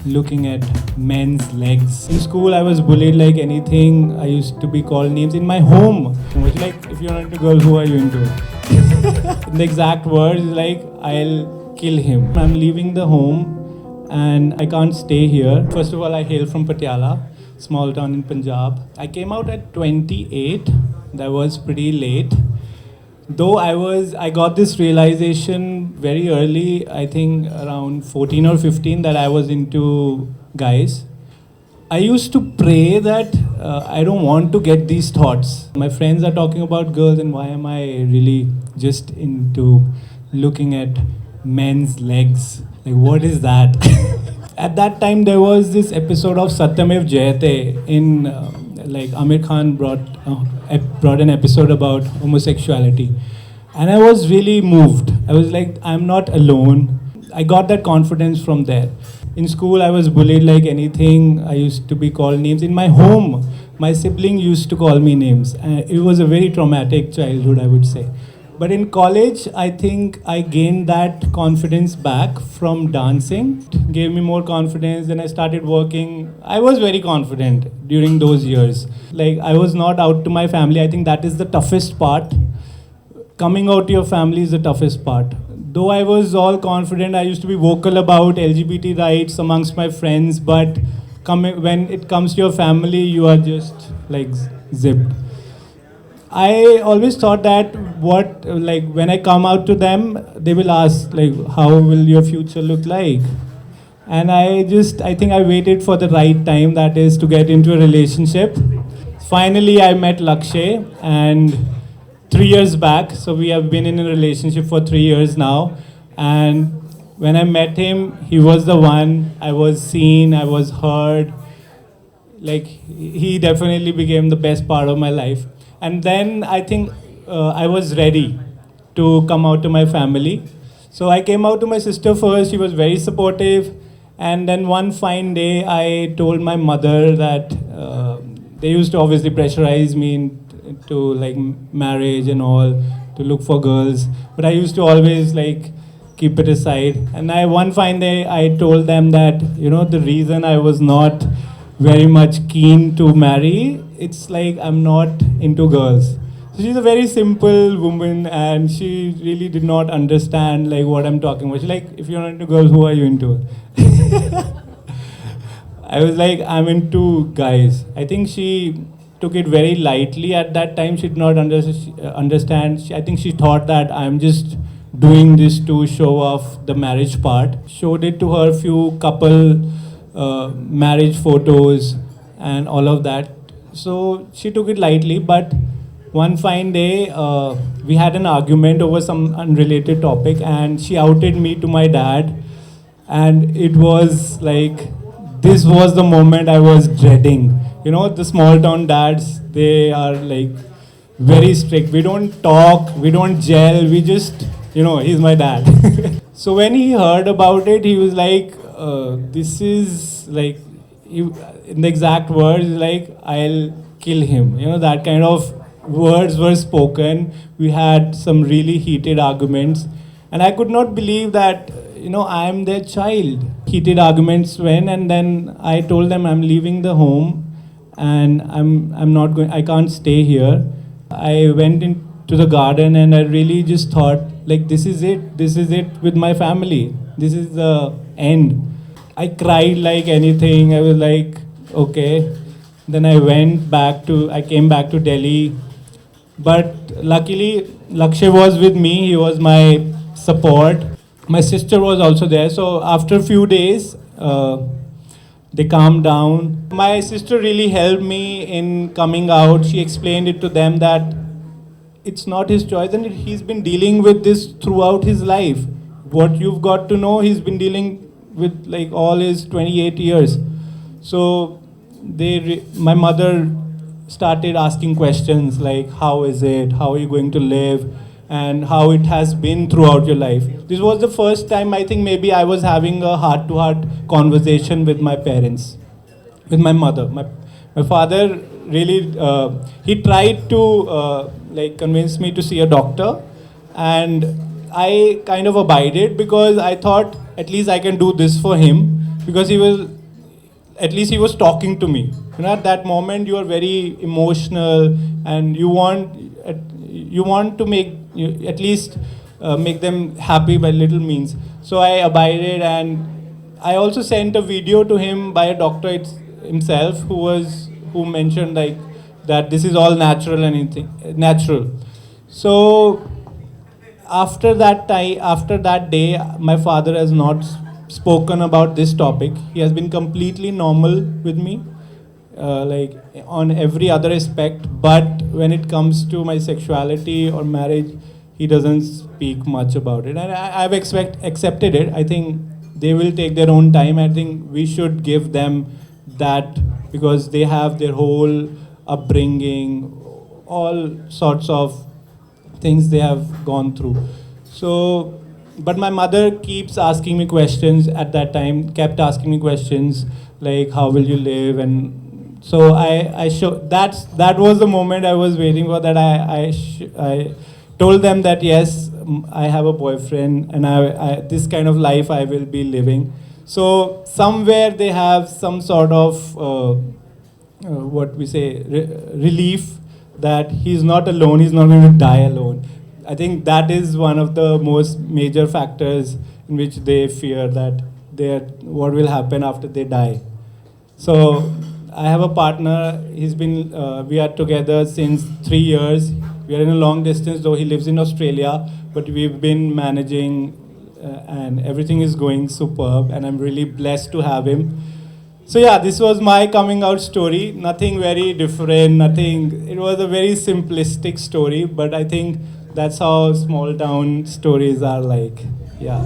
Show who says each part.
Speaker 1: looking at men's legs. In school, I was bullied like anything. I used to be called names in my home. It was like, if you're not into girls, who are you into? The exact words like, I'll kill him. I'm leaving the home and I can't stay here. First of all, I hail from Patiala, small town in Punjab. I came out at 28. That was pretty late. Though I got this realization very early, I think around 14 or 15, that I was into guys. I used to pray that I don't want to get these thoughts. My friends are talking about girls, and why am I really just into looking at men's legs? Like, what is that? At that time, there was this episode of Satyamev Jayate in like Amir Khan brought an episode about homosexuality, and I was really moved. I was like, I'm not alone. I got that confidence from there. In school, I was bullied like anything. I used to be called names. In my home, my sibling used to call me names. It was a very traumatic childhood, I would say. But in college, I think I gained that confidence back from dancing. It gave me more confidence. Then I started working. I was very confident during those years. Like, I was not out to my family. I think that is the toughest part. Coming out to your family is the toughest part. Though I was all confident, I used to be vocal about LGBT rights amongst my friends, but when it comes to your family, you are just like zipped. I always thought that when I come out to them, they will ask like, how will your future look like? And I think I waited for the right time, that is to get into a relationship. Finally, I met Lakshay, and 3 years back, so we have been in a relationship for 3 years now. And when I met him, he was the one. I was seen, I was heard. Like, he definitely became the best part of my life. And then I think I was ready to come out to my family. So I came out to my sister first. She was very supportive. And then one fine day, I told my mother that they used to obviously pressurize me to like marriage and all, to look for girls. But I used to always like keep it aside. And one fine day, I told them that, the reason I was not very much keen to marry, it's like I'm not into girls. So she's a very simple woman, and she really did not understand like what I'm talking about. She's like, if you're not into girls, who are you into? I was like, I'm into guys. I think she took it very lightly at that time. She did not understand. I think she thought that I'm just doing this to show off the marriage part. Showed it to her few couple marriage photos and all of that. So she took it lightly, but one fine day we had an argument over some unrelated topic, and she outed me to my dad. And it was like, this was the moment I was dreading. The small town dads, they are like very strict. We don't talk, we don't gel, we just, he's my dad. So when he heard about it, he was like, this is like, in the exact words, like, I'll kill him. That kind of words were spoken. We had some really heated arguments. And I could not believe that, I am their child. Heated arguments went, and then I told them I'm leaving the home and I'm not going, I can't stay here. I went into the garden and I really just thought, like, this is it with my family. This is the end. I cried like anything. I was like, okay. Then I came back to Delhi. But luckily, Lakshay was with me. He was my support. My sister was also there. So after a few days, they calmed down. My sister really helped me in coming out. She explained it to them that it's not his choice, and he's been dealing with this throughout his life. What you've got to know, he's been dealing with like all his 28 years. So my mother started asking questions like, how is it? How are you going to live? And how it has been throughout your life. This was the first time I think maybe I was having a heart-to-heart conversation with my parents, with my mother. My father really, he tried to convince me to see a doctor, and I kind of abided because I thought at least I can do this for him. because he was, at least he was talking to me. You know, at that moment you are very emotional, and you want to at least make them happy by little means. So I abided, and I also sent a video to him by a doctor himself, who mentioned like that this is all natural and anything natural. So after that day, my father has not spoken about this topic. He has been completely normal with me, like on every other aspect. But when it comes to my sexuality or marriage, he doesn't speak much about it, and I've accepted it. I think they will take their own time. I think we should give them that, because they have their whole upbringing, all sorts of things they have gone through. So, but my mother keeps asking me questions at that time, kept asking me questions like, how will you live? And so that was the moment I was waiting for, that I told them that yes, I have a boyfriend, and this kind of life I will be living. So somewhere they have some sort of what we say, relief, that he's not alone, he's not going to die alone. I think that is one of the most major factors in which they fear, that what will happen after they die. So I have a partner. We are together since 3 years. We are in a long distance, though he lives in Australia, but we've been managing, and everything is going superb, and I'm really blessed to have him. So yeah, this was my coming out story. Nothing very different, nothing. It was a very simplistic story, but I think that's how small town stories are like. Yeah.